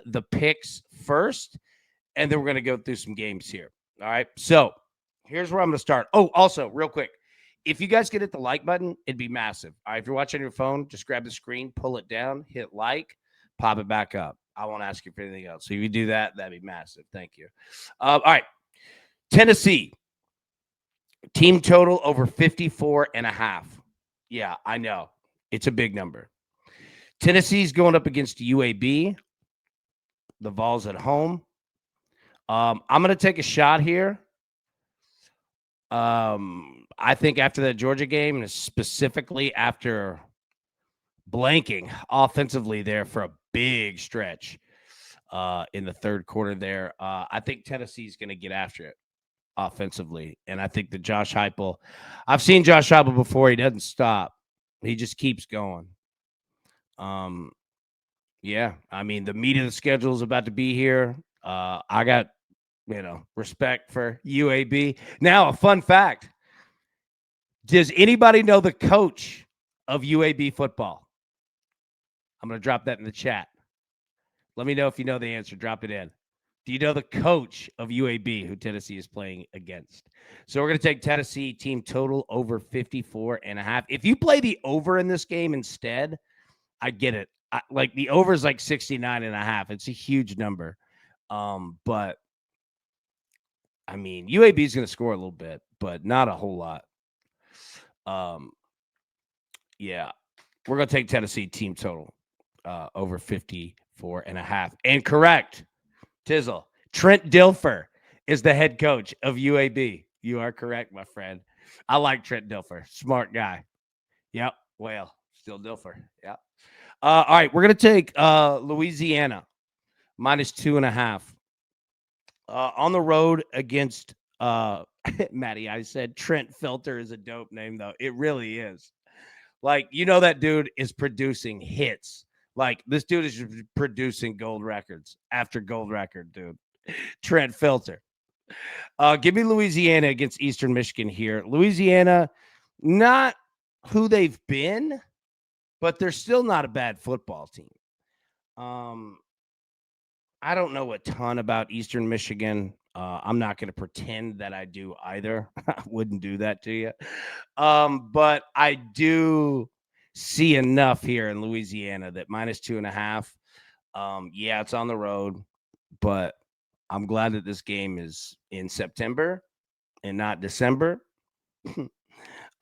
the picks first, and then we're going to go through some games here. All right. So here's where I'm going to start. Oh, also, real quick, if you guys could hit the like button, it'd be massive. All right. If you're watching on your phone, just grab the screen, pull it down, hit like, pop it back up. I won't ask you for anything else. So if you do that, that'd be massive. Thank you. All right. Tennessee, team total over 54.5. Yeah, I know. It's a big number. Tennessee's going up against UAB. The Vols at home. I'm going to take a shot here. I think after that Georgia game, and specifically after blanking offensively there for a big stretch in the third quarter there, I think Tennessee's going to get after it offensively. And I think that Josh Heupel, I've seen Josh Heupel before. He doesn't stop. He just keeps going. Yeah, I mean, the meat of the schedule is about to be here. I got, respect for UAB. Now, a fun fact. Does anybody know the coach of UAB football? I'm going to drop that in the chat. Let me know if you know the answer. Drop it in. Do you know the coach of UAB who Tennessee is playing against? So we're going to take Tennessee team total over 54.5. If you play the over in this game instead, I get it. Like the over is like 69.5. It's a huge number. But I mean, UAB is going to score a little bit, but not a whole lot. Yeah, we're going to take Tennessee team total over 54.5. And correct, Tizzle, Trent Dilfer is the head coach of UAB. You are correct, my friend. I like Trent Dilfer. Smart guy. Yep. Well, still Dilfer. Yep. All right, we're going to take Louisiana minus 2.5. On the road against Maddie. I said Trent Filter is a dope name, though. It really is. Like, that dude is producing hits. Like, this dude is producing gold records after gold record, dude. Trent Filter. Give me Louisiana against Eastern Michigan here. Louisiana, not who they've been, but they're still not a bad football team. I don't know a ton about Eastern Michigan. I'm not going to pretend that I do either. I wouldn't do that to you. But I do see enough here in Louisiana that minus 2.5. Yeah, it's on the road, but I'm glad that this game is in September and not December.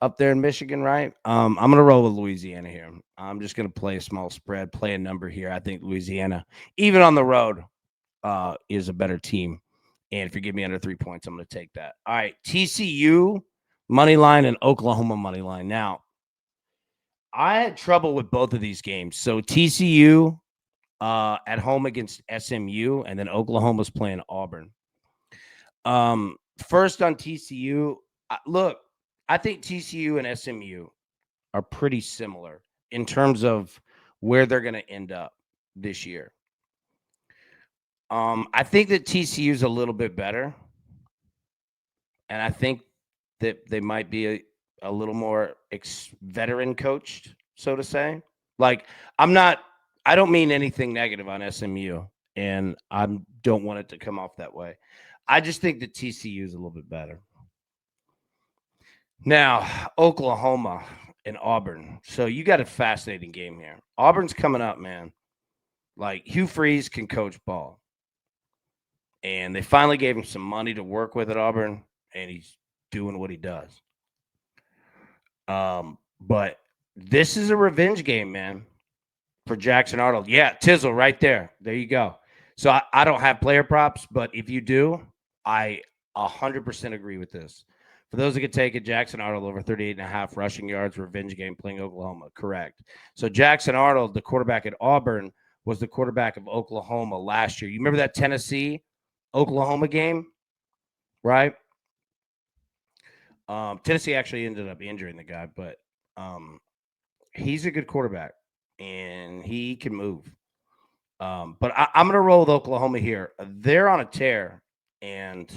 Up there in Michigan, right? I'm going to roll with Louisiana here. I'm just going to play a small spread, play a number here. I think Louisiana, even on the road, is a better team. And if you give me under 3 points, I'm going to take that. All right, TCU money line and Oklahoma money line. Now, I had trouble with both of these games. So TCU at home against SMU, and then Oklahoma's playing Auburn. First on TCU, look, I think TCU and SMU are pretty similar in terms of where they're going to end up this year. I think that TCU is a little bit better, and I think that they might be a little more veteran coached, so to say. Like, I don't mean anything negative on SMU, and I don't want it to come off that way. I just think that TCU is a little bit better. Now, Oklahoma and Auburn. So you got a fascinating game here. Auburn's coming up, man. Like, Hugh Freeze can coach ball. And they finally gave him some money to work with at Auburn, and he's doing what he does. But this is a revenge game, man, for Jackson Arnold. Yeah, Tizzle right there. There you go. So I don't have player props, but if you do, I 100% agree with this. For those that could take it, Jackson Arnold over 38.5 rushing yards, revenge game playing Oklahoma. Correct. So Jackson Arnold, the quarterback at Auburn, was the quarterback of Oklahoma last year. You remember that Tennessee-Oklahoma game, right? Tennessee actually ended up injuring the guy, but he's a good quarterback, and he can move. But I'm going to roll with Oklahoma here. They're on a tear, and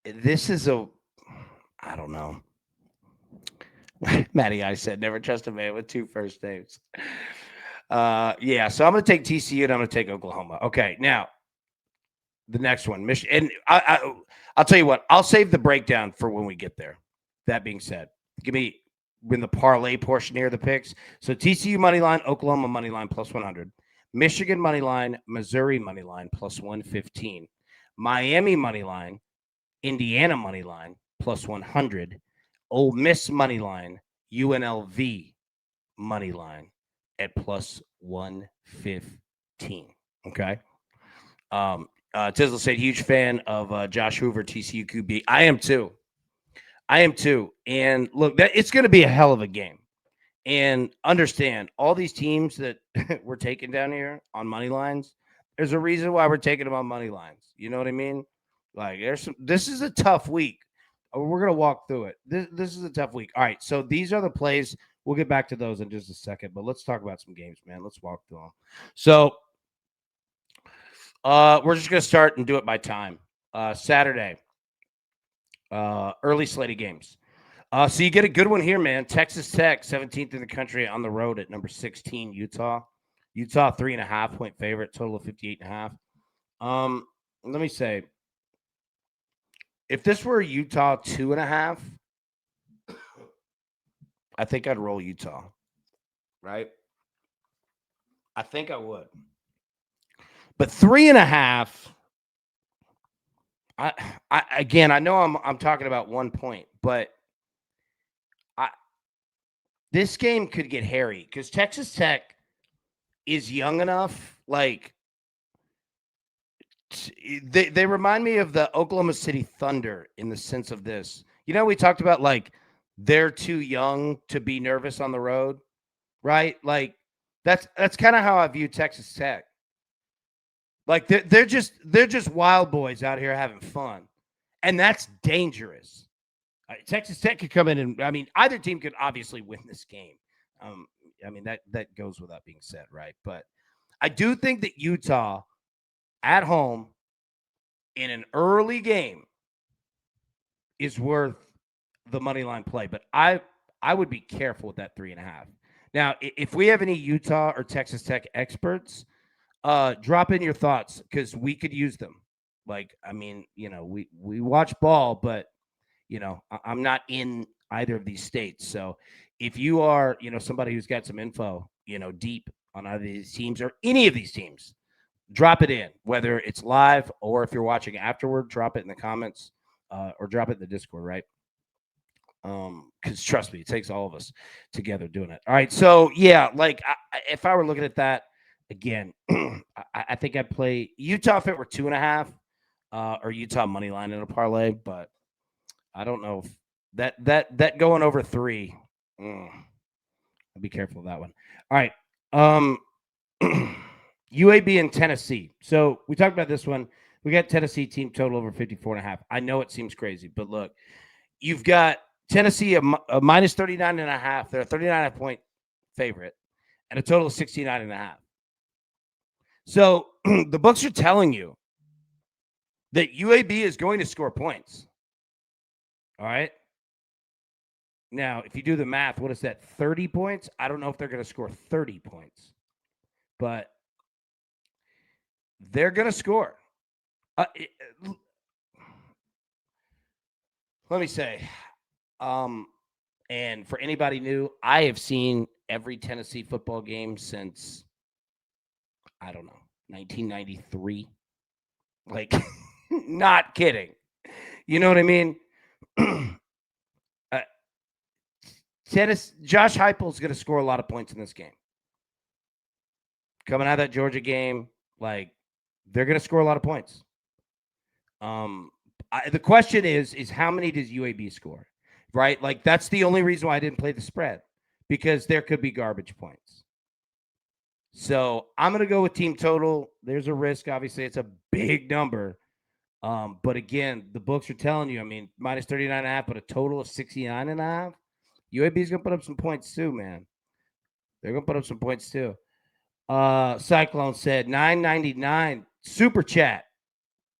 this is I don't know. Matty, I said, never trust a man with two first names. Yeah, so I'm going to take TCU and I'm going to take Oklahoma. Okay, now the next one, Michigan. And I'll tell you what, I'll save the breakdown for when we get there. That being said, give me in the parlay portion here of the picks. So TCU money line, Oklahoma money line plus 100, Michigan money line, Missouri money line plus 115, Miami money line, Indiana money line plus 100, Ole Miss money line, UNLV money line at plus 115. Okay. Tizzle said, huge fan of Josh Hoover, TCU QB. I am too. And look, it's going to be a hell of a game. And understand, all these teams that we're taking down here on money lines, there's a reason why we're taking them on money lines. You know what I mean? Like, this is a tough week. We're going to walk through it. This is a tough week. All right, so these are the plays. We'll get back to those in just a second, but let's talk about some games, man. Let's walk through them. So we're just going to start and do it by time. Saturday, early slate of games. So you get a good one here, man. Texas Tech, 17th in the country on the road at number 16, Utah. Utah, 3.5-point favorite, total of 58.5. Let me say, if this were Utah 2.5, I think I'd roll Utah, right? I think I would. But 3.5, I know I'm talking about 1 point, but this game could get hairy because Texas Tech is young enough. Like, they remind me of the Oklahoma City Thunder in the sense of this. You know, we talked about, like, they're too young to be nervous on the road, right? Like, that's kind of how I view Texas Tech. Like, they're just wild boys out here having fun, and that's dangerous. Texas Tech could come in and, I mean, either team could obviously win this game. I mean, that goes without being said, right? But I do think that Utah at home in an early game is worth the money line play. But I would be careful with that 3.5. Now, if we have any Utah or Texas Tech experts, drop in your thoughts because we could use them. Like, I mean, you know, we watch ball, but you know, I'm not in either of these states. So if you are, you know, somebody who's got some info, you know, deep on either of these teams or any of these teams, drop it in, whether it's live or if you're watching afterward, drop it in the comments or drop it in the Discord, right? Because trust me, it takes all of us together doing it. All right. So, yeah, like if I were looking at that again, I think I'd play Utah if it were 2.5 or Utah money line in a parlay, but I don't know if that going over 3. I'll be careful of that one. All right. UAB and Tennessee. So we talked about this one. We got Tennessee team total over 54.5. I know it seems crazy, but look, you've got Tennessee a minus 39.5. They're a 39.5-point favorite and a total of 69.5. So the books are telling you that UAB is going to score points. All right. Now, if you do the math, what is that? 30 points? I don't know if they're going to score 30 points, but they're going to score. Let me say, and for anybody new, I have seen every Tennessee football game since, I don't know, 1993. Like, not kidding. You know what I mean? Josh Heupel's going to score a lot of points in this game. Coming out of that Georgia game, like, they're going to score a lot of points. The question is how many does UAB score? Right? Like, that's the only reason why I didn't play the spread, because there could be garbage points. So I'm going to go with team total. There's a risk. Obviously, it's a big number. But again, the books are telling you, I mean, minus 39.5, but a total of 69.5. UAB is going to put up some points too, man. They're going to put up some points too. Cyclone said $9.99 super chat.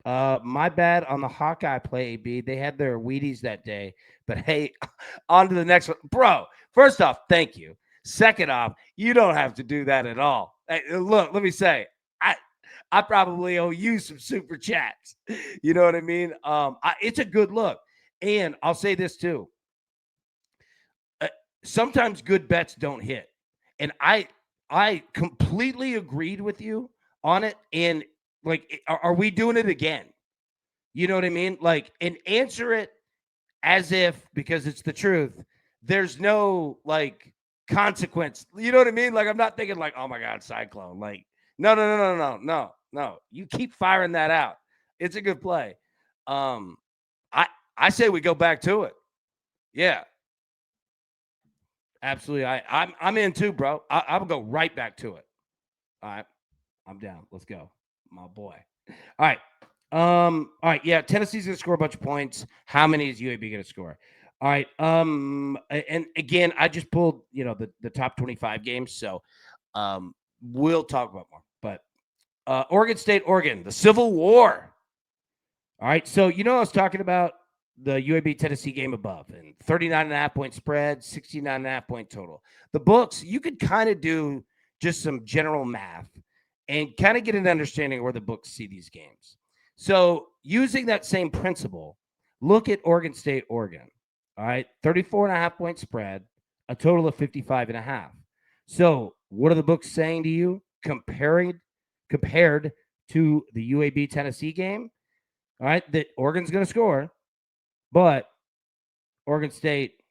My bad on the Hawkeye play, AB. They had their Wheaties that day. But hey, on to the next one. Bro, first off, thank you. Second off, you don't have to do that at all. Hey, look, let me say, I probably owe you some super chats. You know what I mean? It's a good look. And I'll say this too. Sometimes good bets don't hit. And I completely agreed with you on it. And like, are we doing it again? You know what I mean? Like, and answer it as if, because it's the truth, there's no like consequence. You know what I mean? Like, I'm not thinking like, oh my God, Cyclone. Like, no. You keep firing that out. It's a good play. Um, I I say we go back to it. Yeah, absolutely. I'm in too, bro. I will go right back to it. All right, I'm down. Let's go, my boy. All right. All right, yeah, Tennessee's gonna score a bunch of points. How many is UAB gonna score? All right. And again, I just pulled, the top 25 games, so we'll talk about more. But Oregon State, Oregon, the Civil War. All right. So I was talking about the UAB Tennessee game above and 39.5 point spread, 69.5 point total. The books, you could kind of do just some general math and kind of get an understanding of where the books see these games. So using that same principle, look at Oregon State, Oregon. All right. 34.5 point spread, a total of 55.5. So what are the books saying to you compared to the UAB Tennessee game? All right, that Oregon's going to score, but Oregon State,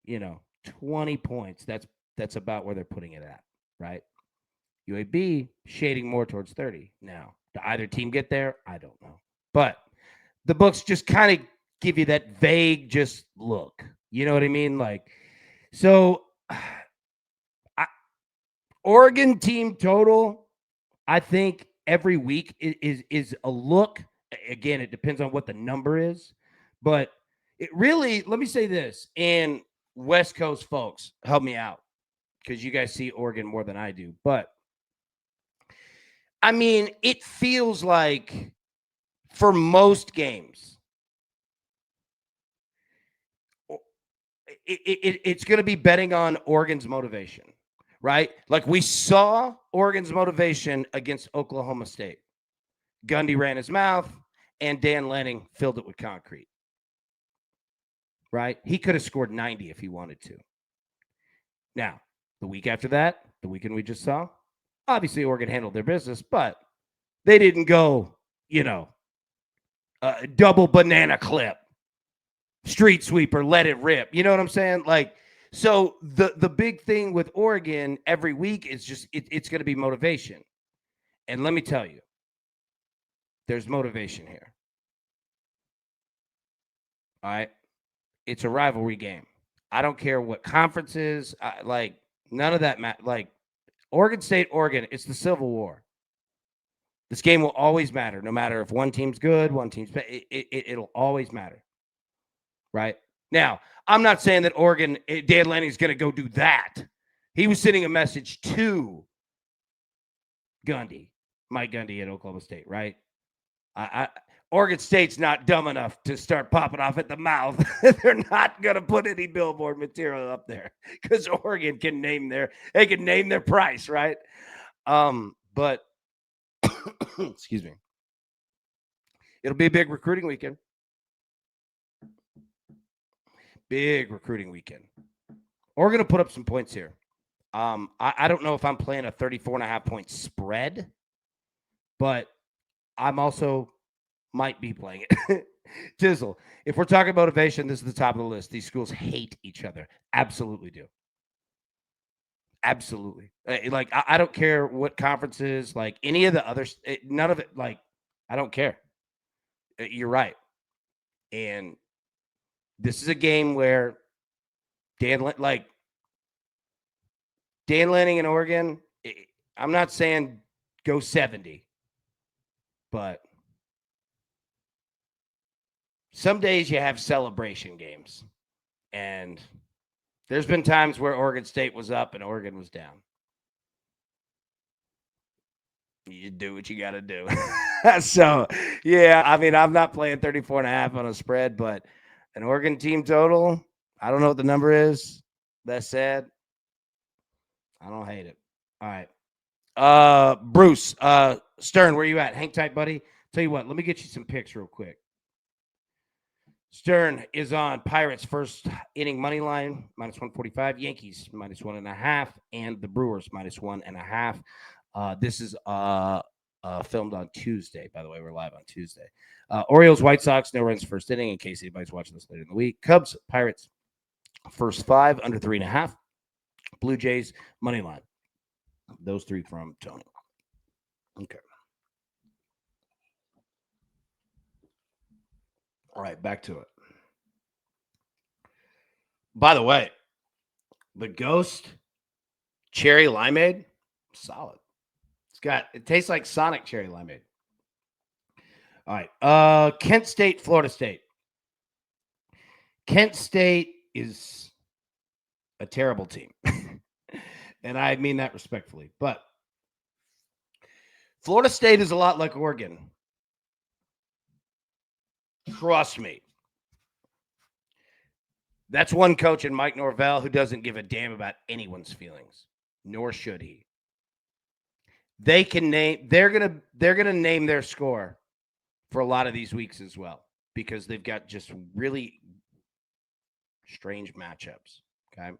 20 points. That's about where they're putting it at, right? UAB shading more towards 30. Now, do either team get there? I don't know. But the books just kind of give you that vague just look. You know what I mean? Like, so Oregon team total, I think every week is a look. Again, it depends on what the number is, but it really, let me say this, and West Coast folks, help me out because you guys see Oregon more than I do. But I mean, it feels like for most games, it's going to be betting on Oregon's motivation, right? Like we saw Oregon's motivation against Oklahoma State. Gundy ran his mouth, and Dan Lanning filled it with concrete. Right? He could have scored 90 if he wanted to. Now, the week after that, the weekend we just saw, obviously Oregon handled their business, but they didn't go, double banana clip, street sweeper, let it rip. You know what I'm saying? Like, so the big thing with Oregon every week is just it's going to be motivation. And let me tell you, there's motivation here. All right. It's a rivalry game. I don't care what conference is. Like, none of that matters. Like, Oregon State, Oregon, it's the Civil War. This game will always matter, no matter if one team's good, one team's bad. It'll always matter. Right? Now, I'm not saying that Oregon, Dan Lanning's going to go do that. He was sending a message to Mike Gundy at Oklahoma State, right? Oregon State's not dumb enough to start popping off at the mouth. They're not going to put any billboard material up there because Oregon can name their price, right? But excuse me, it'll be a big recruiting weekend. Big recruiting weekend. Oregon will put up some points here. I don't know if I'm playing a 34.5 point spread, but I'm also might be playing it. Tizzle, if we're talking motivation, this is the top of the list. These schools hate each other. Absolutely do. Absolutely. Like, I don't care what conferences, like any of the others, none of it, like, I don't care. You're right. And this is a game where Dan Lanning in Oregon, I'm not saying go 70, but some days you have celebration games. And there's been times where Oregon State was up and Oregon was down. You do what you got to do. So, yeah, I mean, I'm not playing 34.5 on a spread, but an Oregon team total, I don't know what the number is. That said, I don't hate it. All right. Bruce, Stern, where you at? Hang tight, buddy. Tell you what, let me get you some picks real quick. Stern is on Pirates first inning money line minus 145, Yankees minus 1.5, and the Brewers minus 1.5. This is filmed on Tuesday. By the way, we're live on Tuesday. Orioles, White Sox, no runs first inning in case anybody's watching this later in the week. Cubs, Pirates, first 5 under 3.5. Blue Jays money line. Those 3 from Tony. Okay. All right, back to it. By the way, the Ghost Cherry Limeade, solid. It tastes like Sonic Cherry Limeade. All right. Kent State, Florida State. Kent State is a terrible team. And I mean that respectfully. But Florida State is a lot like Oregon. Trust me. That's one coach in Mike Norvell who doesn't give a damn about anyone's feelings, nor should he. They're gonna name their score for a lot of these weeks as well, because they've got just really strange matchups. Okay.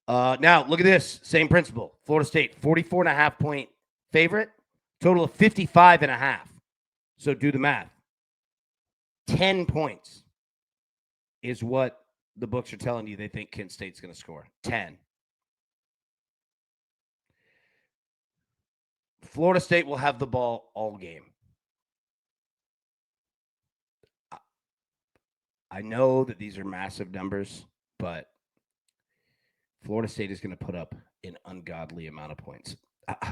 Now look at this. Same principle. Florida State, 44.5 point favorite, total of 55.5. So do the math. 10 points is what the books are telling you they think Kent State's going to score. 10. Florida State will have the ball all game. I know that these are massive numbers, but Florida State is going to put up an ungodly amount of points.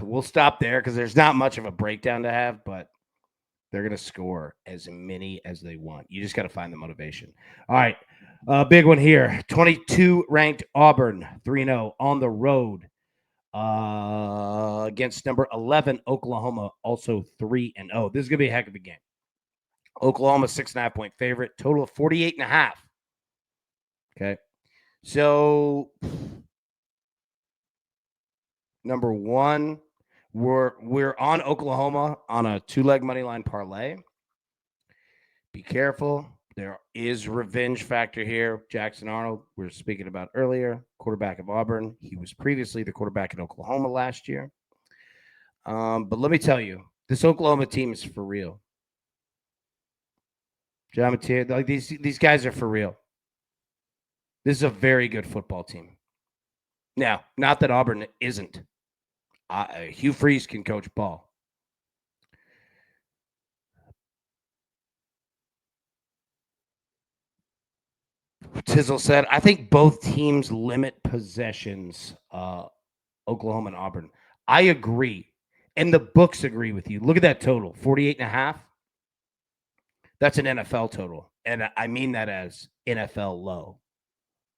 We'll stop there because there's not much of a breakdown to have, but they're going to score as many as they want. You just got to find the motivation. All right. Big one here. 22 ranked Auburn, 3-0 on the road against number 11 Oklahoma, also 3-0. This is going to be a heck of a game. Oklahoma 6.5 point favorite, total of 48.5. Okay. So number one, we're on Oklahoma on a 2-leg money line parlay. Be careful. There is revenge factor here. Jackson Arnold, we were speaking about earlier, quarterback of Auburn. He was previously the quarterback in Oklahoma last year. But let me tell you, this Oklahoma team is for real. John Mattia, like these guys are for real. This is a very good football team. Now, not that Auburn isn't. Hugh Freeze can coach ball. Tizzle said, I think both teams limit possessions, Oklahoma and Auburn. I agree. And the books agree with you. Look at that total, 48.5. That's an NFL total. And I mean that as NFL low,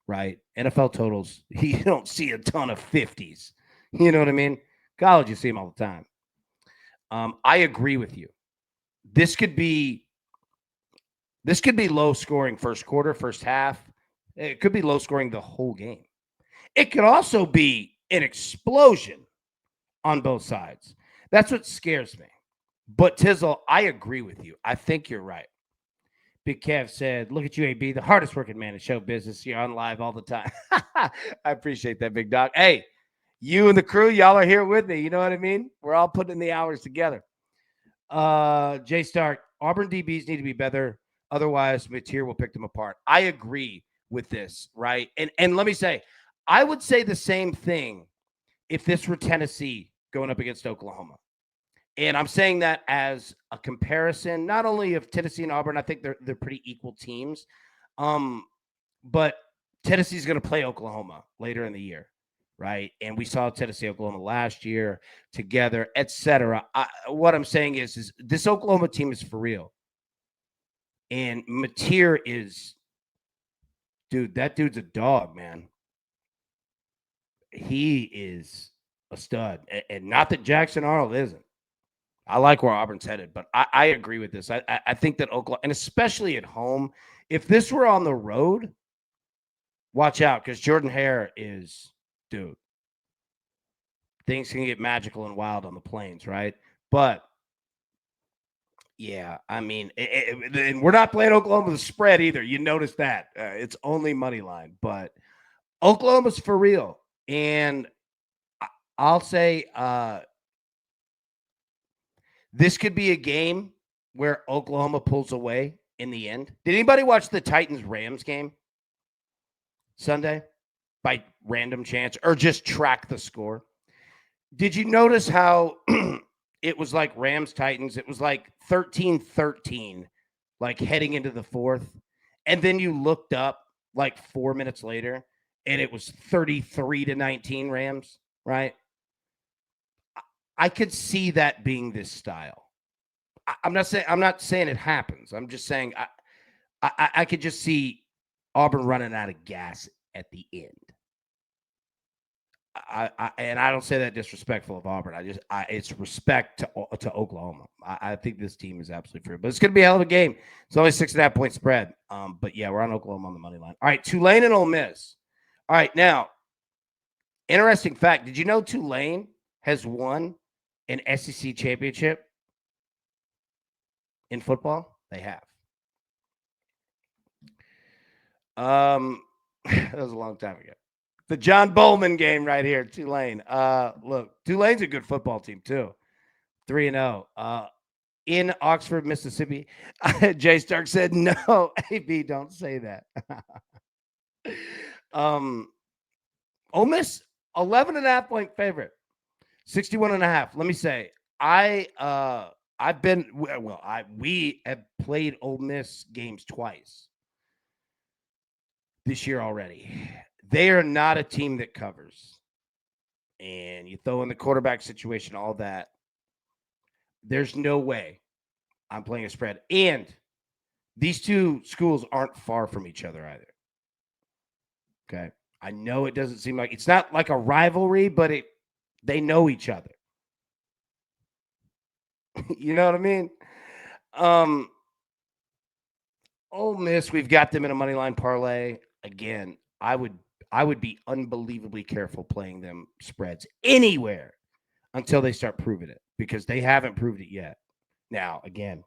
right? NFL totals, you don't see a ton of 50s. You know what I mean? College, you see them all the time. I agree with you. This could be low scoring first quarter, first half. It could be low scoring the whole game. It could also be an explosion on both sides. That's what scares me. But Tizzle, I agree with you. I think you're right. Big Kev said, look at you, AB, the hardest working man in show business. You're on live all the time. I appreciate that, big dog. Hey, you and the crew, y'all are here with me. You know what I mean? We're all putting in the hours together. Jay Stark, Auburn DBs need to be better. Otherwise, Mateer will pick them apart. I agree with this, right? And let me say, I would say the same thing if this were Tennessee going up against Oklahoma. And I'm saying that as a comparison, not only of Tennessee and Auburn, I think they're pretty equal teams. But Tennessee's going to play Oklahoma later in the year, right? And we saw Tennessee, Oklahoma last year together, etc. What I'm saying is this Oklahoma team is for real. And Mateer is, dude, that dude's a dog, man. He is a stud. And not that Jackson Arnold isn't. I like where Auburn's headed, but I agree with this. I think that Oklahoma, and especially at home, if this were on the road, watch out, because Jordan Hare is, dude, things can get magical and wild on the plains, right? But yeah, I mean, and we're not playing Oklahoma the spread either. You notice that it's only money line, but Oklahoma's for real, and I'll say this could be a game where Oklahoma pulls away in the end. Did anybody watch the Titans-Rams game Sunday by random chance or just track the score? Did you notice how it was like Rams-Titans? It was like 13-13, like heading into the fourth. And then you looked up like 4 minutes later, and it was 33-19 Rams, right? I could see that being this style. I'm not saying it happens. I'm just saying I could just see Auburn running out of gas at the end. And I don't say that disrespectful of Auburn. It's respect to Oklahoma. I think this team is absolutely free, but it's going to be a hell of a game. It's only 6.5 point spread. But yeah, we're on Oklahoma on the money line. All right, Tulane and Ole Miss. All right, now, interesting fact. Did you know Tulane has won an SEC championship in football? They have. That was a long time ago. The John Bowman game right here, Tulane. Look, Tulane's a good football team too. 3-0. In Oxford, Mississippi. Jay Stark said, no, AB, don't say that. Ole Miss, 11.5 point favorite. 61.5. Let me say, we have played Ole Miss games twice this year already. They are not a team that covers. And you throw in the quarterback situation, all that. There's no way I'm playing a spread. And these two schools aren't far from each other either. Okay. I know it doesn't seem like it's not like a rivalry, but they know each other. You know what I mean? Ole Miss, we've got them in a money line parlay. Again, I would be unbelievably careful playing them spreads anywhere until they start proving it, because they haven't proved it yet. Now, again,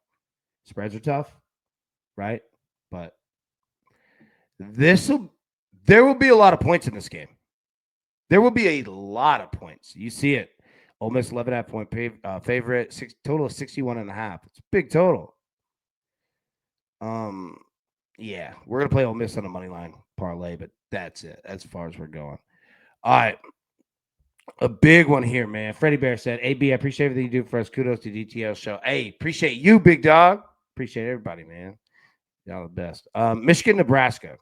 spreads are tough, right? But there will be a lot of points in this game. There will be a lot of points. You see it. Ole Miss 11.5 point favorite, total of 61.5. It's a big total. Yeah, we're gonna play Ole Miss on a money line parlay, but that's it. As far as we're going. All right, a big one here, man. Freddie Bear said, "AB, I appreciate everything you do for us. Kudos to DTL show. Hey, appreciate you, big dog. Appreciate everybody, man. Y'all the best. Michigan, Nebraska.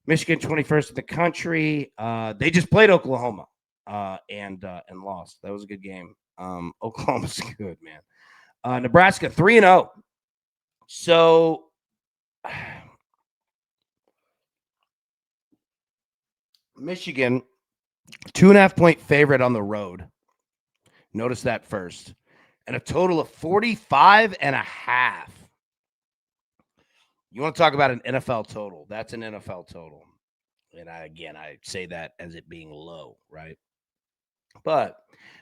Michigan 21st in the country. They just played Oklahoma and lost. That was a good game. Oklahoma's good, man. Nebraska 3-0. So Michigan 2.5 point favorite on the road. Notice that first. And a total of 45.5. You want to talk about an NFL total? That's an NFL total. And I say that as it being low, right? But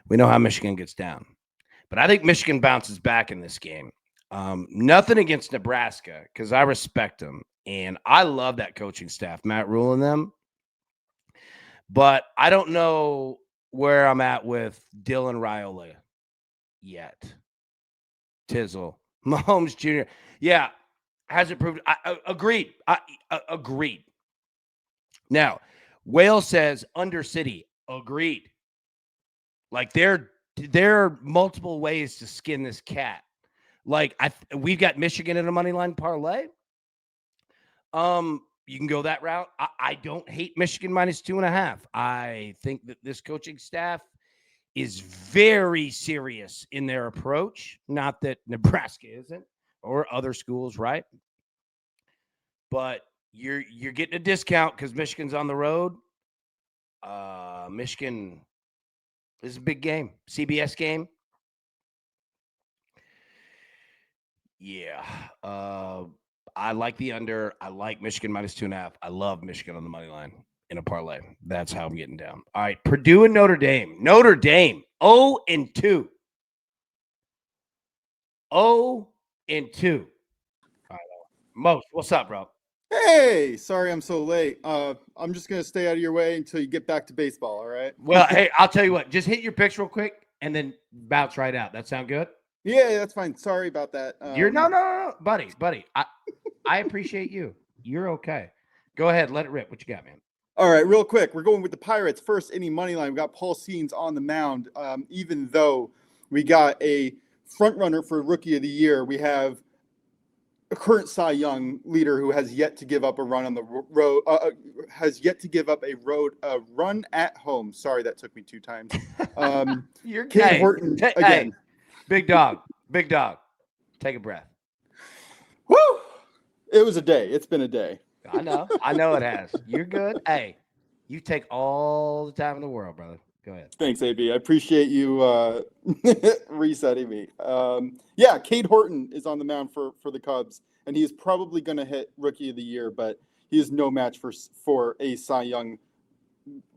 we know how Michigan gets down. But I think Michigan bounces back in this game. Nothing against Nebraska, because I respect them. And I love that coaching staff, Matt Rule and them. But I don't know where I'm at with Dylan Raiola yet. Tizzle. Mahomes Jr. Yeah, hasn't proved. Agreed. Agreed. Now, Whale says Undercity. Agreed. Like there are multiple ways to skin this cat. Like we've got Michigan in a money line parlay. You can go that route. I don't hate Michigan minus 2.5. I think that this coaching staff is very serious in their approach. Not that Nebraska isn't, or other schools, right? But you're getting a discount because Michigan's on the road. Michigan This is a big game. CBS game. Yeah. I like the under. I like Michigan minus 2.5. I love Michigan on the money line in a parlay. That's how I'm getting down. All right. Purdue and Notre Dame. Notre Dame 0-2. 0-2. All right. Most, what's up, bro? Hey, sorry I'm so late. I'm just gonna stay out of your way until you get back to baseball. All right? Well, hey, I'll tell you what. Just hit your picks real quick and then bounce right out. That sound good? Yeah, that's fine. Sorry about that. You're no, buddy. I appreciate you. You're okay. Go ahead, let it rip. What you got, man? All right, real quick. We're going with the Pirates first inning money line. We got Paul Scenes on the mound. Even though we got a front runner for Rookie of the Year, we have a current Cy Young leader who has yet to give up a run on the road. Has yet to give up a run at home. Sorry, that took me 2 times. You're Cade Horton again. Big dog. Take a breath. Woo! It was a day. It's been a day. I know it has. You're good. Hey, you take all the time in the world, brother. Go ahead. Thanks, AB. I appreciate you resetting me. Yeah, Cade Horton is on the mound for the Cubs, and he is probably going to hit Rookie of the Year, but he is no match for a Cy Young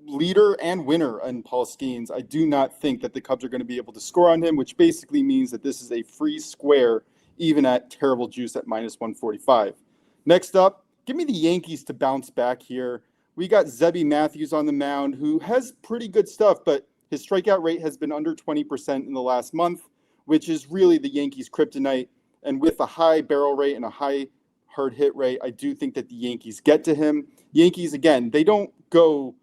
leader and winner in Paul Skeens. I do not think that the Cubs are going to be able to score on him, which basically means that this is a free square, even at terrible juice at minus 145. Next up, give me the Yankees to bounce back here. We got Zebby Matthews on the mound, who has pretty good stuff, but his strikeout rate has been under 20% in the last month, which is really the Yankees' kryptonite. And with a high barrel rate and a high hard hit rate, I do think that the Yankees get to him. Yankees, again, they don't go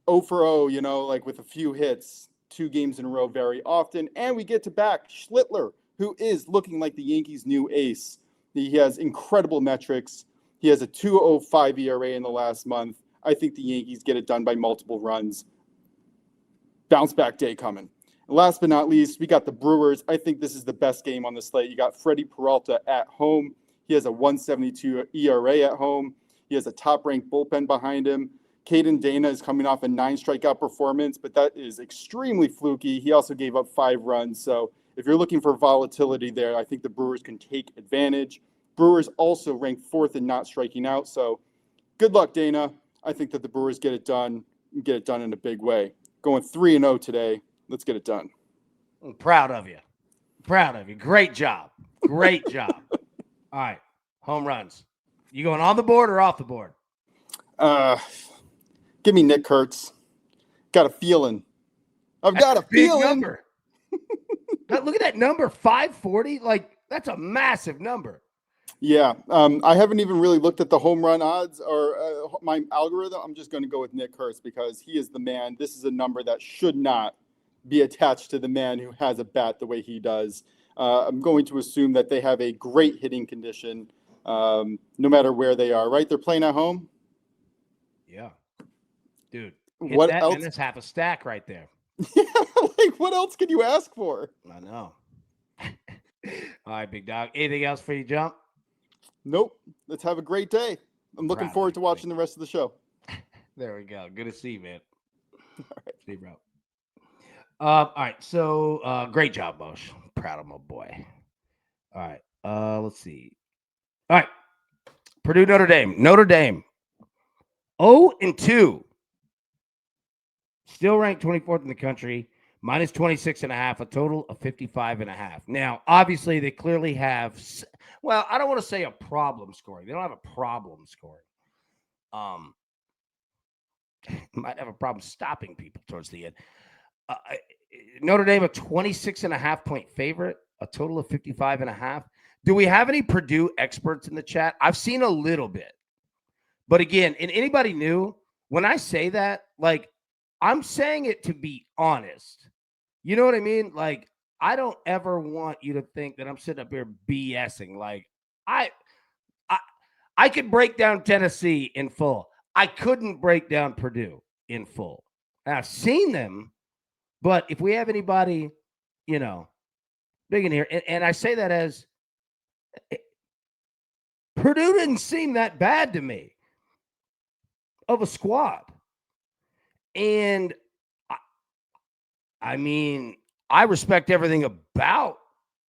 0 for 0, like with a few hits, 2 games in a row very often. And we get to back Schlittler, who is looking like the Yankees' new ace. He has incredible metrics. He has a 2.05 ERA in the last month. I think the Yankees get it done by multiple runs. Bounce back day coming. And last but not least, we got the Brewers. I think this is the best game on the slate. You got Freddie Peralta at home. He has a 1.72 ERA at home. He has a top-ranked bullpen behind him. Caden Dana is coming off a 9 strikeout performance, but that is extremely fluky. He also gave up 5 runs. So if you're looking for volatility there, I think the Brewers can take advantage. Brewers also ranked 4th in not striking out. So good luck, Dana. I think that the Brewers get it done and get it done in a big way. Going 3-0 today. Let's get it done. I'm proud of you. Great job. All right. Home runs. You going on the board or off the board? Give me Nick Kurtz. Got a feeling. I've got a feeling. Number. Look at that number, 540. Like, that's a massive number. Yeah, I haven't even really looked at the home run odds or my algorithm. I'm just going to go with Nick Kurtz because he is the man. This is a number that should not be attached to the man who has a bat the way he does. I'm going to assume that they have a great hitting condition no matter where they are, right? They're playing at home? Yeah. Dude, what else? And it's half a stack right there. Yeah, like what else can you ask for? I know. All right, big dog. Anything else for you, Jump? Nope. Let's have a great day. I'm looking forward to watching the rest of the show. There we go. Good to see you, man. All right. See you, bro. All right. So great job, Bosch. Proud of my boy. All right. Let's see. All right. Purdue, Notre Dame. 0-2. Still ranked 24th in the country. Minus 26.5, a total of 55.5. Now, obviously, they clearly have, well, I don't want to say a problem scoring. They don't have a problem scoring. Might have a problem stopping people towards the end. Notre Dame, a 26.5 point favorite, a total of 55.5. Do we have any Purdue experts in the chat? I've seen a little bit. But again, and anybody new, when I say that, like, I'm saying it to be honest. You know what I mean? Like, I don't ever want you to think that I'm sitting up here BSing. Like, I could break down Tennessee in full. I couldn't break down Purdue in full. And I've seen them, but if we have anybody, big in here, and I say that as Purdue didn't seem that bad to me of a squad. And I mean, I respect everything about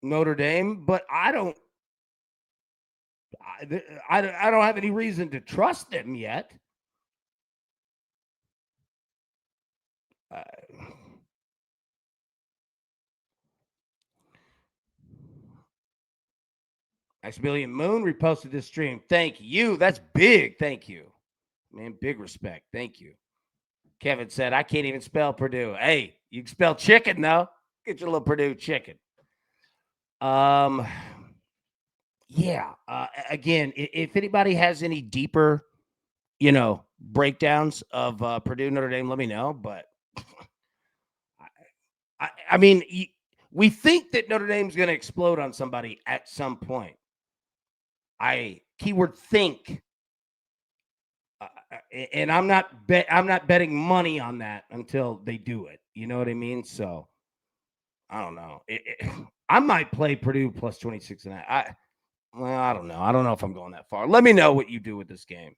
Notre Dame, but I don't have any reason to trust them yet. Maximilian Moon reposted this stream. Thank you. That's big. Thank you, man. Big respect. Thank you. Kevin said, I can't even spell Purdue. Hey, you can spell chicken, though. Get your little Purdue chicken. Yeah. Again, if anybody has any deeper, breakdowns of Purdue Notre Dame, let me know. But I mean, we think that Notre Dame's going to explode on somebody at some point. Keyword think. And I'm not betting money on that until they do it. You know what I mean? So I don't know. I might play Purdue plus 26 and I don't know. I don't know if I'm going that far. Let me know what you do with this game.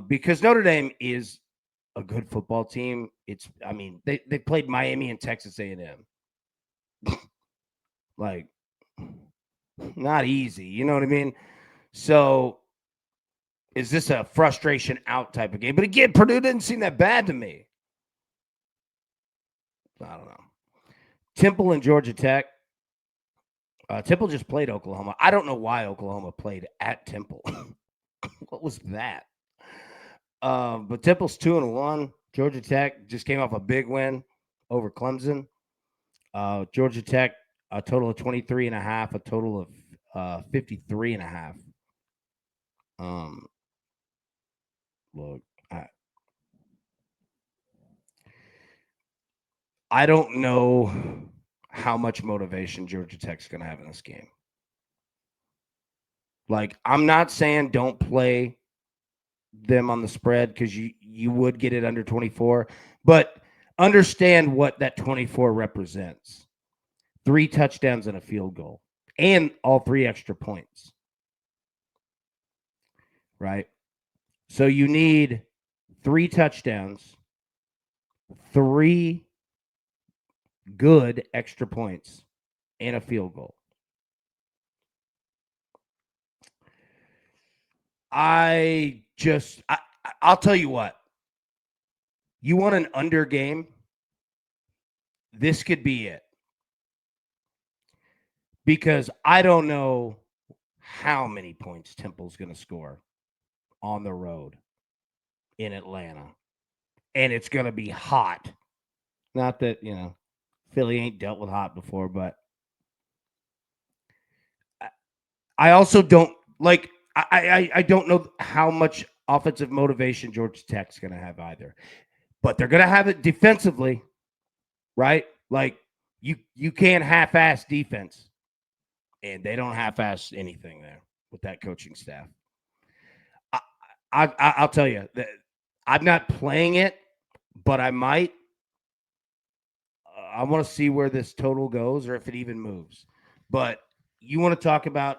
Because Notre Dame is a good football team. They played Miami and Texas A&M. Like, not easy. You know what I mean? So is this a frustration out type of game? But again, Purdue didn't seem that bad to me. I don't know. Temple and Georgia Tech. Temple just played Oklahoma. I don't know why Oklahoma played at Temple. What was that? But Temple's 2-1. Georgia Tech just came off a big win over Clemson. Georgia Tech, a total of 23.5, a total of 53.5. Look, I don't know how much motivation Georgia Tech's going to have in this game. Like, I'm not saying don't play them on the spread because you would get it under 24, but understand what that 24 represents. 3 touchdowns and a field goal and all 3 extra points. Right? So you need 3 touchdowns, 3 good extra points, and a field goal. I'll tell you what. You want an under game? This could be it. Because I don't know how many points Temple's going to score on the road in Atlanta. And it's going to be hot. Not that, Philly ain't dealt with hot before, but I also don't I don't know how much offensive motivation Georgia Tech's going to have either. But they're going to have it defensively, right? Like you can't half-ass defense. And they don't half-ass anything there with that coaching staff. I'll tell you that I'm not playing it, but I might. I want to see where this total goes or if it even moves. But you want to talk about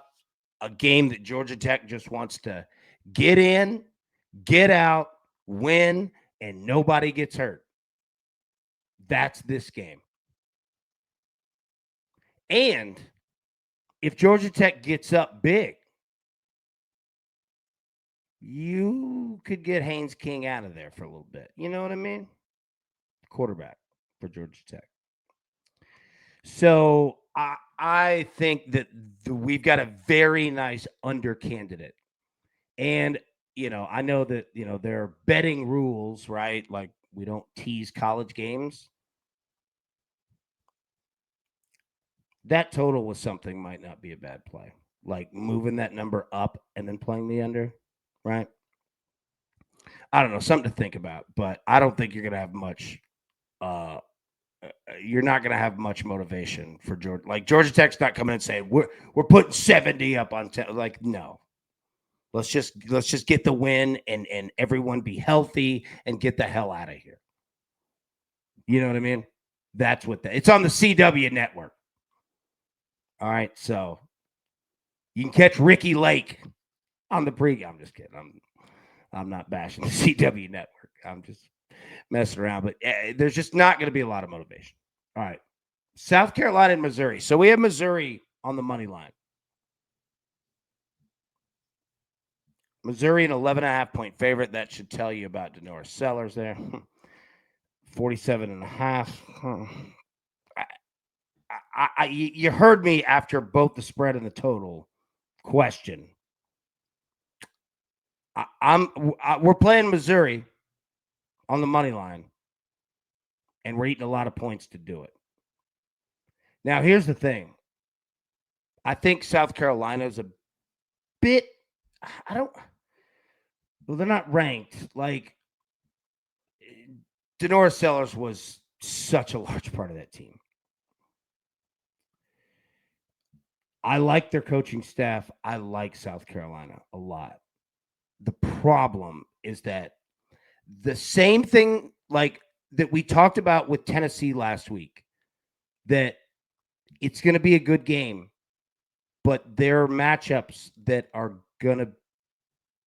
a game that Georgia Tech just wants to get in, get out, win, and nobody gets hurt. That's this game. And if Georgia Tech gets up big, you could get Haynes King out of there for a little bit. You know what I mean? Quarterback for Georgia Tech. So I think that we've got a very nice under candidate. And, I know that, there are betting rules, right? Like we don't tease college games. That total was something might not be a bad play. Like moving that number up and then playing the under, right? I don't know, something to think about, but I don't think you're going to have much you're not going to have much motivation for Georgia. Like Georgia Tech's not coming and saying we're putting 70 up on 10. Like, no. Let's just get the win and everyone be healthy and get the hell out of here. You know what I mean? That's what it's on the CW network. All right, so you can catch Ricky Lake on the pregame. I'm just kidding. I'm not bashing the CW network. I'm just messing around. But there's just not going to be a lot of motivation. All right. South Carolina and Missouri. So we have Missouri on the money line. Missouri, an 11.5-point favorite. That should tell you about Denora Sellers there. 47.5. You heard me after both the spread and the total question. We're playing Missouri on the money line, and we're eating a lot of points to do it. Now, here's the thing. I think South Carolina's a bit. Well, they're not ranked. Like, Denora Sellers was such a large part of that team. I like their coaching staff. I like South Carolina a lot. The problem is that the same thing like that we talked about with Tennessee last week, that it's going to be a good game, but there are matchups that are going to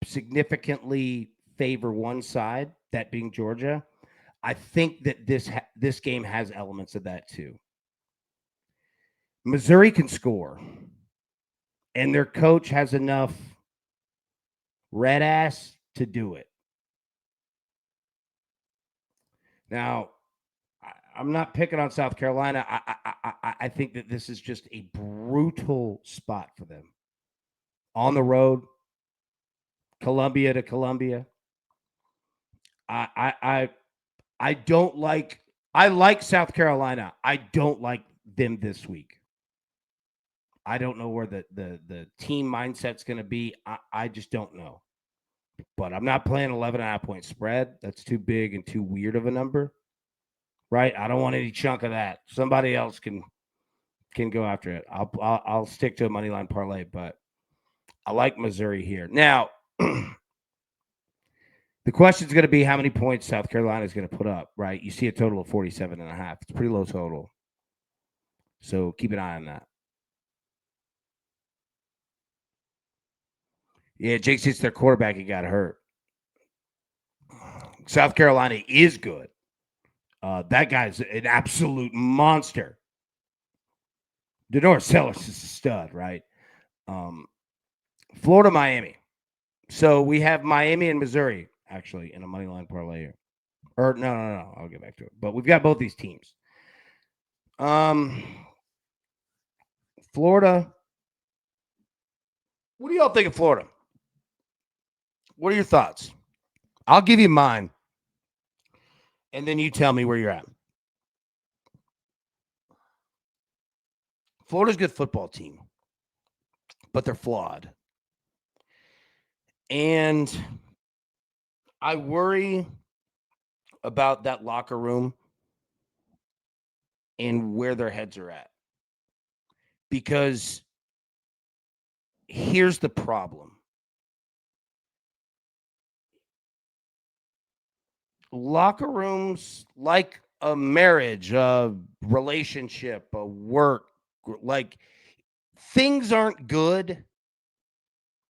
significantly favor one side, that being Georgia. I think that this game has elements of that too. Missouri can score, and their coach has enough red ass to do it. Now, I'm not picking on South Carolina. I think that this is just a brutal spot for them. On the road, Columbia to Columbia. I don't like. I like South Carolina. I don't like them this week. I don't know where the team mindset's going to be. I just don't know. But I'm not playing 11.5-point spread. That's too big and too weird of a number. Right? I don't want any chunk of that. Somebody else can go after it. I'll stick to a Moneyline parlay, but I like Missouri here. Now, the question is going to be how many points South Carolina is going to put up, right? You see a total of 47.5. It's a pretty low total. So keep an eye on that. Yeah, Jake says their quarterback, he got hurt. South Carolina is good. That guy's an absolute monster. Denora Sellers is a stud, right? Florida, Miami. So we have Miami and Missouri, actually, in a Moneyline parlay here. Or no. I'll get back to it. But we've got both these teams. Florida. What do y'all think of Florida? What are your thoughts? I'll give you mine, and then you tell me where you're at. Florida's a good football team, but they're flawed. And I worry about that locker room and where their heads are at. Because here's the problem. Locker rooms, like a marriage, a relationship, a work, like things aren't good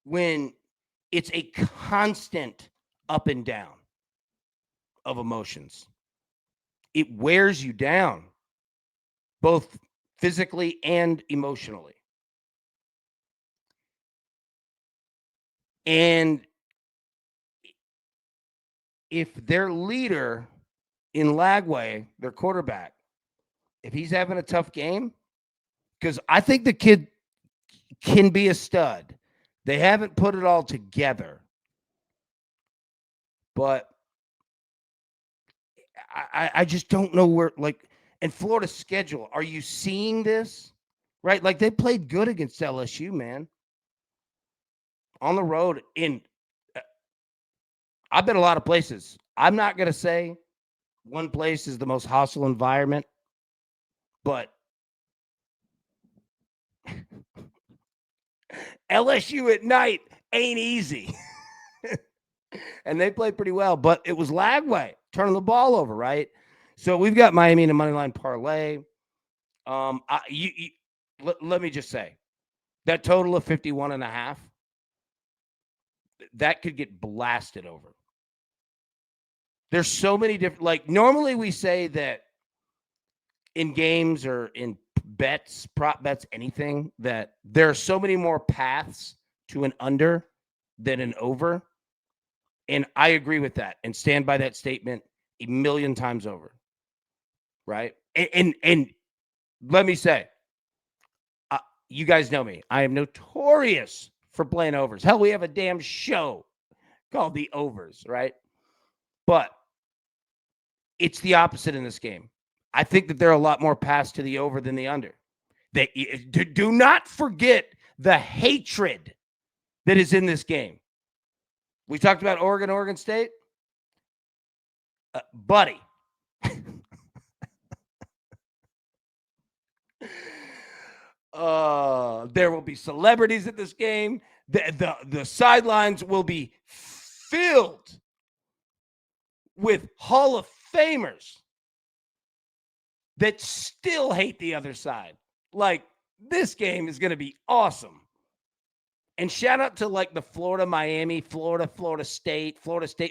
when it's a constant up and down of emotions. It wears you down, both physically and emotionally. And if their leader in Lagway, their quarterback, if he's having a tough game, because I think the kid can be a stud. They haven't put it all together. But I just don't know where, like, and Florida's schedule, are you seeing this? Right? Like, they played good against LSU, man. On the road in I've been a lot of places. I'm not going to say one place is the most hostile environment, but LSU at night ain't easy. And they played pretty well, but it was Lagway turning the ball over, right? So we've got Miami in a Moneyline parlay. Let me just say, that total of 51.5, that could get blasted over. There's so many different, like normally we say that in games or in bets, prop bets, anything, that there are so many more paths to an under than an over. And I agree with that and stand by that statement a million times over. Right. And let me say, you guys know me. I am notorious for playing overs. Hell, we have a damn show called The Overs, right? But it's the opposite in this game. I think that there are a lot more paths to the over than the under. Do not forget the hatred that is in this game. We talked about Oregon State. Buddy. There will be celebrities at this game. The sidelines will be filled with Hall of Famers that still hate the other side. Like, this game is going to be awesome. And shout out to like the Florida, Miami, Florida State,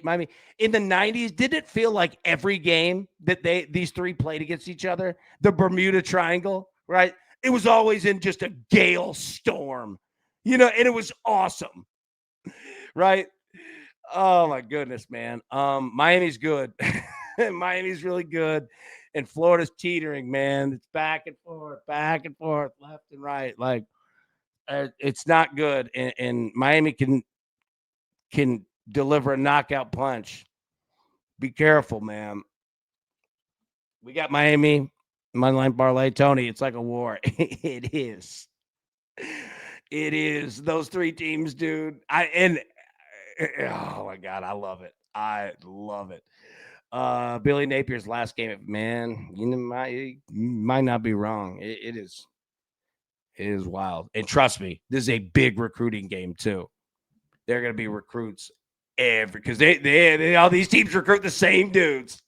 Miami. In the 90s, did it feel like every game that these three played against each other, the Bermuda Triangle, right? It was always in just a gale storm, and it was awesome, right? Oh my goodness, man. Miami's good. Miami's really good. And Florida's teetering, man. It's back and forth, left and right. Like, it's not good. And Miami can deliver a knockout punch. Be careful, man. We got Miami, Moneyline parlay. Tony, it's like a war. It is. It is. Those three teams, dude. Oh my God, I love it. I love it. Billy Napier's last game, man, you might not be wrong. It is wild. And trust me, this is a big recruiting game too. They're going to be recruits because they all these teams recruit the same dudes.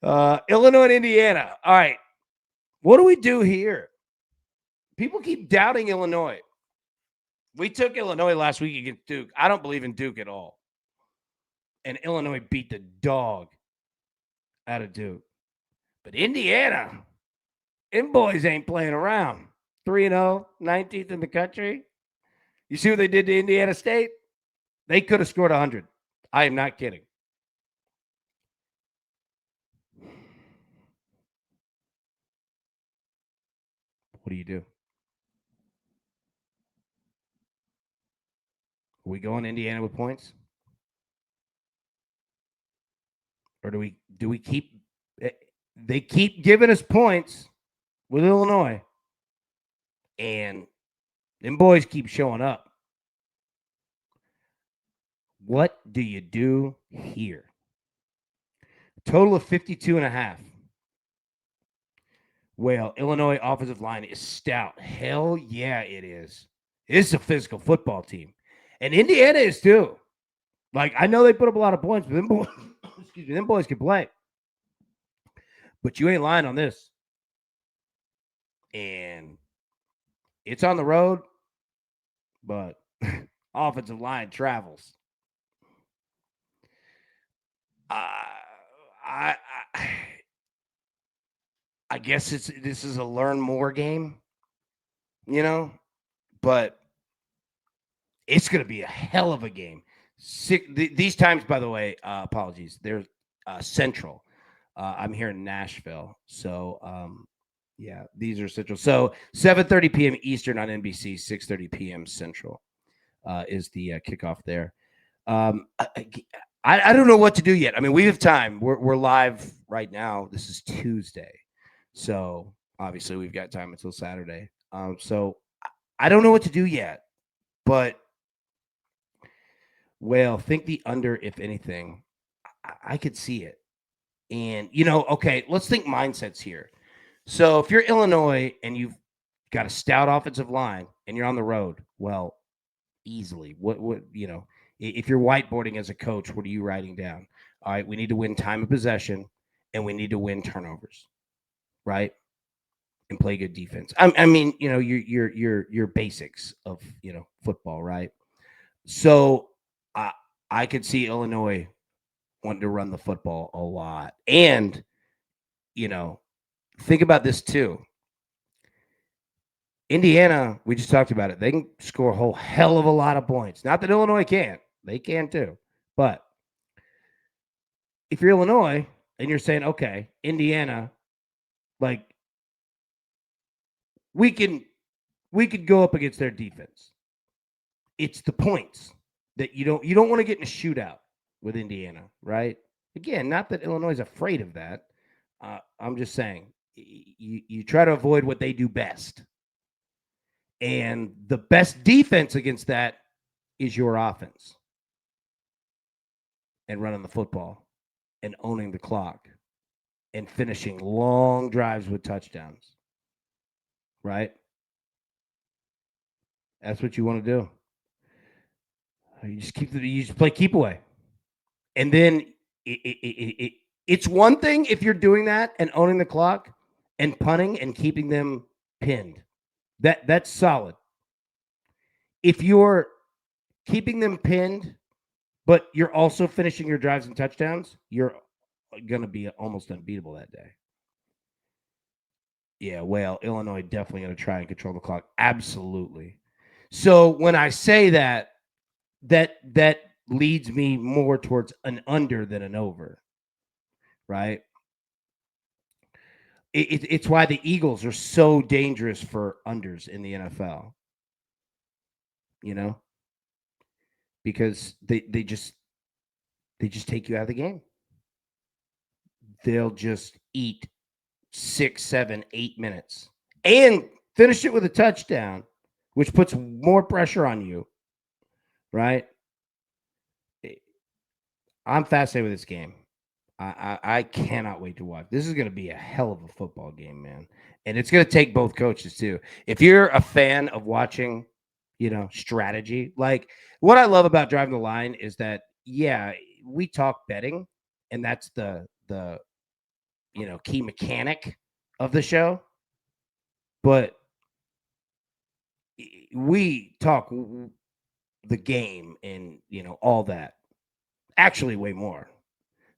Illinois and Indiana. All right. What do we do here? People keep doubting Illinois. We took Illinois last week against Duke. I don't believe in Duke at all. And Illinois beat the dog out of Duke. But Indiana, them boys ain't playing around. 3-0, 19th in the country. You see what they did to Indiana State? They could have scored 100. I am not kidding. What do you do? Are we going Indiana with points? Or do we keep they keep giving us points with Illinois, and them boys keep showing up. What do you do here? Total of 52.5. Well, Illinois offensive line is stout. Hell yeah, it is. It's a physical football team. And Indiana is too. Like, I know they put up a lot of points, but them boys can play. But you ain't lying on this. And it's on the road, but offensive line travels. I guess this is a learn more game, but it's going to be a hell of a game. These times, by the way, apologies. They're Central. I'm here in Nashville, so yeah, these are Central. So 7:30 p.m. Eastern on NBC, 6:30 p.m. Central is the kickoff there. I don't know what to do yet. I mean, we have time. We're live right now. This is Tuesday, so obviously we've got time until Saturday. So I don't know what to do yet, but think the under, if anything. I could see it. And, okay, let's think mindsets here. So if you're Illinois and you've got a stout offensive line and you're on the road, well, easily, if you're whiteboarding as a coach, what are you writing down? All right, we need to win time of possession and we need to win turnovers, right? And play good defense. I mean, your basics of, football, right? So I could see Illinois wanting to run the football a lot. And, think about this too. Indiana, we just talked about it. They can score a whole hell of a lot of points. Not that Illinois can't. They can too. But if you're Illinois and you're saying, okay, Indiana, like we could go up against their defense. It's the points that you don't want to get in a shootout with Indiana, right? Again, not that Illinois is afraid of that. I'm just saying you try to avoid what they do best. And the best defense against that is your offense and running the football and owning the clock and finishing long drives with touchdowns, right? That's what you want to do. You just play keep away. And then it's one thing if you're doing that and owning the clock and punting and keeping them pinned. That's solid. If you're keeping them pinned, but you're also finishing your drives and touchdowns, you're going to be almost unbeatable that day. Yeah, well, Illinois definitely going to try and control the clock. Absolutely. So when I say that leads me more towards an under than an over, right? It's why the Eagles are so dangerous for unders in the NFL. Because they just take you out of the game. They'll just eat 6, 7, 8 minutes and finish it with a touchdown, which puts more pressure on you, right? I'm fascinated with this game. I cannot wait to watch. This is going to be a hell of a football game, man. And it's going to take both coaches too. If you're a fan of watching, strategy, like what I love about Driving the Line is that, yeah, we talk betting and that's the key mechanic of the show. But we talk the game and, all that. Actually, way more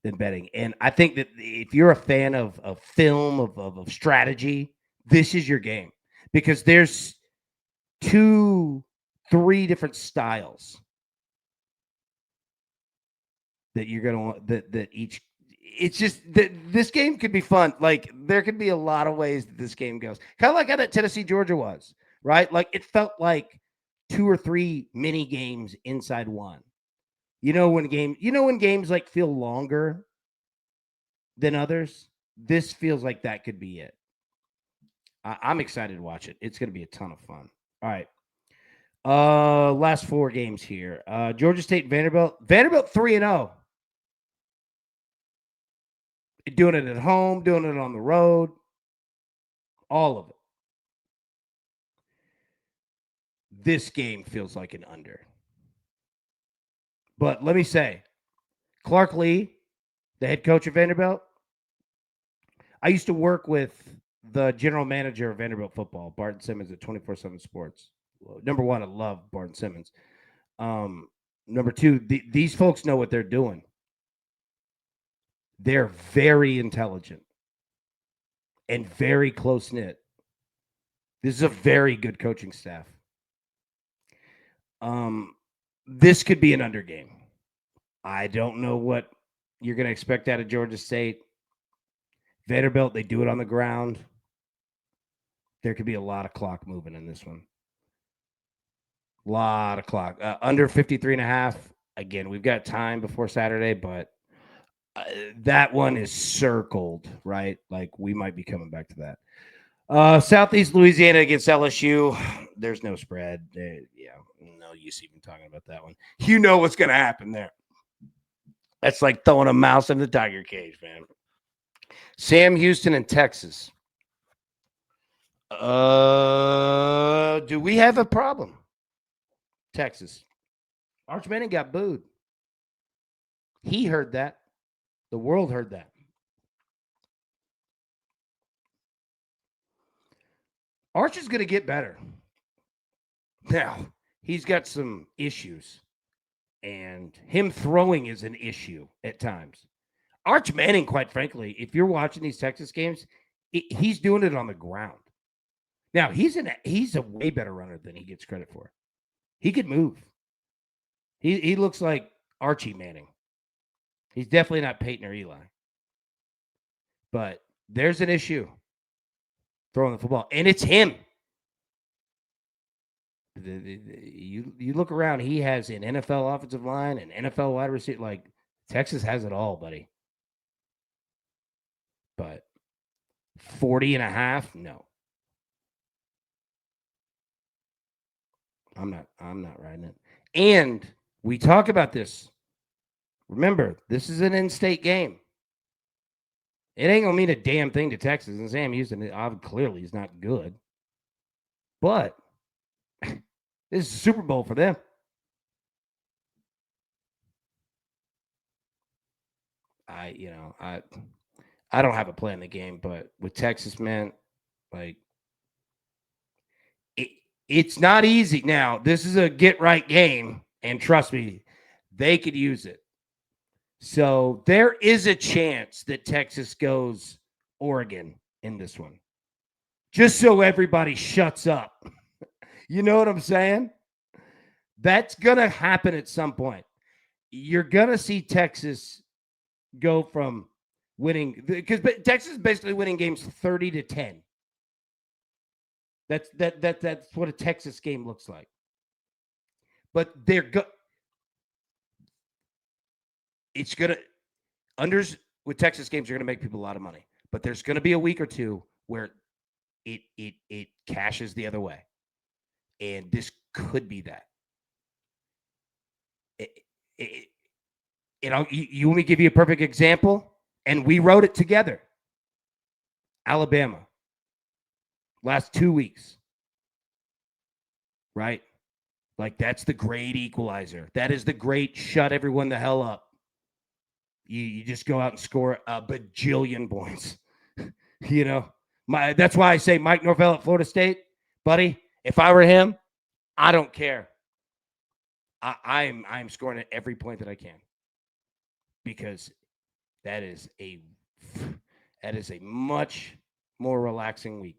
than betting. And I think that if you're a fan of film, of strategy, this is your game because there's 2, 3 different styles that you're going to want that each. It's just that this game could be fun. Like there could be a lot of ways that this game goes. Kind of like how that Tennessee Georgia was, right? Like it felt like 2 or 3 mini games inside one. When games like feel longer than others, this feels like that could be it. I'm excited to watch it. It's going to be a ton of fun. All right. Last 4 games here. Georgia State, Vanderbilt. Vanderbilt 3-0. Doing it at home, doing it on the road. All of it. This game feels like an under. But let me say, Clark Lee, the head coach of Vanderbilt, I used to work with the general manager of Vanderbilt football, Barton Simmons at 24/7 Sports. Number one, I love Barton Simmons. Number two, these folks know what they're doing. They're very intelligent and very close-knit. This is a very good coaching staff. This could be an under game. I don't know what you're going to expect out of Georgia State. Vanderbilt, they do it on the ground. There could be a lot of clock moving in this one. A lot of clock. Under 53.5. Again, we've got time before Saturday, but that one is circled, right? Like we might be coming back to that. Southeast Louisiana against LSU. There's no spread. Yeah, no use even talking about that one. You know what's going to happen there. That's like throwing a mouse in the tiger cage, man. Sam Houston in Texas. Do we have a problem? Texas. Arch Manning got booed. He heard that. The world heard that. Arch is going to get better. Now, he's got some issues. And him throwing is an issue at times. Arch Manning, quite frankly, if you're watching these Texas games, he's doing it on the ground. Now, he's a way better runner than he gets credit for. He could move. He looks like Archie Manning. He's definitely not Peyton or Eli. But there's an issue throwing the football, and it's him. You look around, he has an NFL offensive line, an NFL wide receiver. Like, Texas has it all, buddy. But 40.5, no. I'm not riding it. And we talk about this. Remember, this is an in-state game. It ain't gonna mean a damn thing to Texas. And Sam Houston, clearly, is not good. But this is a Super Bowl for them. I don't have a play in the game, but with Texas, man, like it's not easy. Now, this is a get-right game, and trust me, they could use it. So there is a chance that Texas goes Oregon in this one. Just so everybody shuts up. You know what I'm saying? That's going to happen at some point. You're going to see Texas go from winning, because Texas is basically winning games 30-10. That's what a Texas game looks like. But it's going to, unders with Texas games are going to make people a lot of money. But there's going to be a week or two where it cashes the other way. And this could be that. You want me to give you a perfect example? And we wrote it together. Alabama. Last 2 weeks. Right? Like, that's the great equalizer. That is the great shut everyone the hell up. You just go out and score a bajillion points. You know? That's why I say Mike Norvell at Florida State, buddy, if I were him, I don't care. I'm scoring at every point that I can. Because that is a much more relaxing week.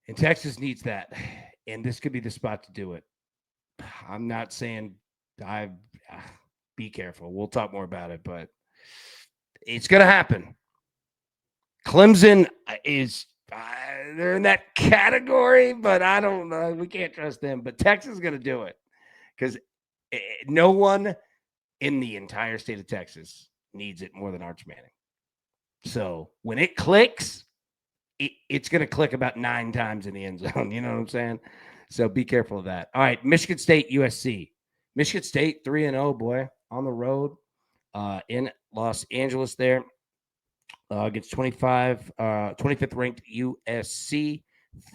And Texas needs that. And this could be the spot to do it. I'm not saying be careful. We'll talk more about it, but it's going to happen. Clemson is they're in that category, but I don't know. We can't trust them. But Texas is going to do it because no one in the entire state of Texas needs it more than Arch Manning. So when it clicks, it's going to click about 9 times in the end zone. You know what I'm saying? So be careful of that. All right, Michigan State, USC. Michigan State 3-0, boy, on the road in Los Angeles there. Against 25th ranked USC,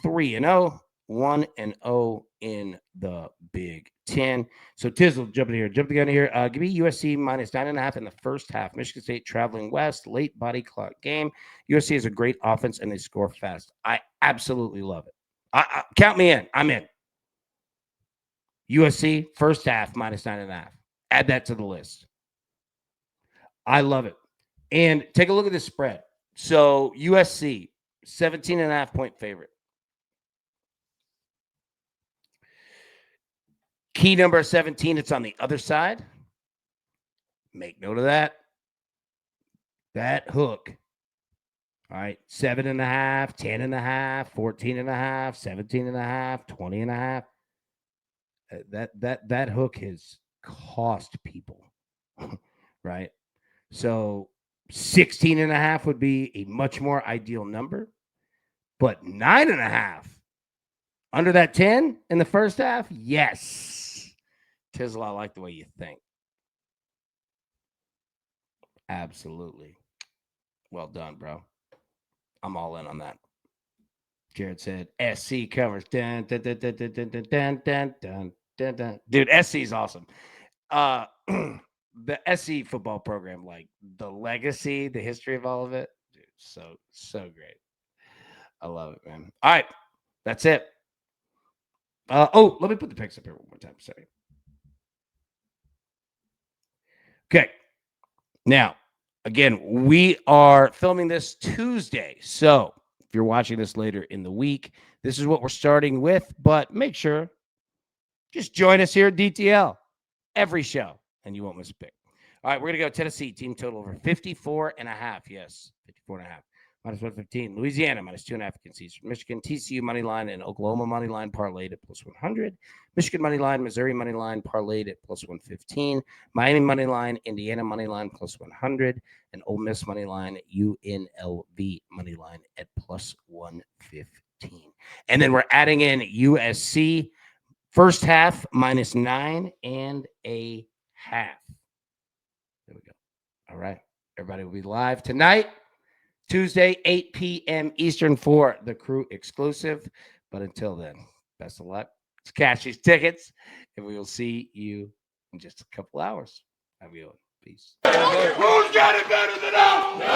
3-0, 1-0 in the Big Ten. So Tizzle, jump the gun here. Give me USC minus 9.5 in the first half. Michigan State traveling west, late body clock game. USC has a great offense and they score fast. I absolutely love it. Count me in. I'm in. USC first half minus 9.5. Add that to the list. I love it. And take a look at this spread. So USC, 17.5 point favorite. Key number 17, it's on the other side. Make note of that. That hook. All right, 7.5, 10.5, 14.5, 17.5, 20.5. That hook has cost people, right? So 16.5 would be a much more ideal number, but 9.5 under that 10 in the first half, yes. Tizzle, I like the way you think. Absolutely. Well done, bro. I'm all in on that. Jared said, SC covers. Dun, dun, dun, dun, dun, dun, dun, dun, dun, dun, dun. Dude, SC is awesome. The SC football program, like the legacy, the history of all of it, dude, so great. I love it, man. All right, that's it. Let me put the picks up here one more time. Sorry. Okay. Now, again, we are filming this Tuesday. So if you're watching this later in the week, this is what we're starting with. But make sure, just join us here at DTL every show, and you won't miss a pick. All right, we're going to go Tennessee, team total over 54.5. Yes, 54.5. Minus 115. Louisiana, minus 2.5 against Eastern Michigan. TCU money line and Oklahoma money line parlayed at plus 100. Michigan money line, Missouri money line parlayed at plus 115. Miami money line, Indiana money line plus 100. And Ole Miss money line, UNLV money line at plus 115. And then we're adding in USC first half minus 9.5. There we go. All right. Everybody will be live tonight, Tuesday, 8 p.m. Eastern for the Crew exclusive. But until then, best of luck. Let's cash these tickets, and we will see you in just a couple hours. Have a good one. Peace. Who's got it better than us? Nobody.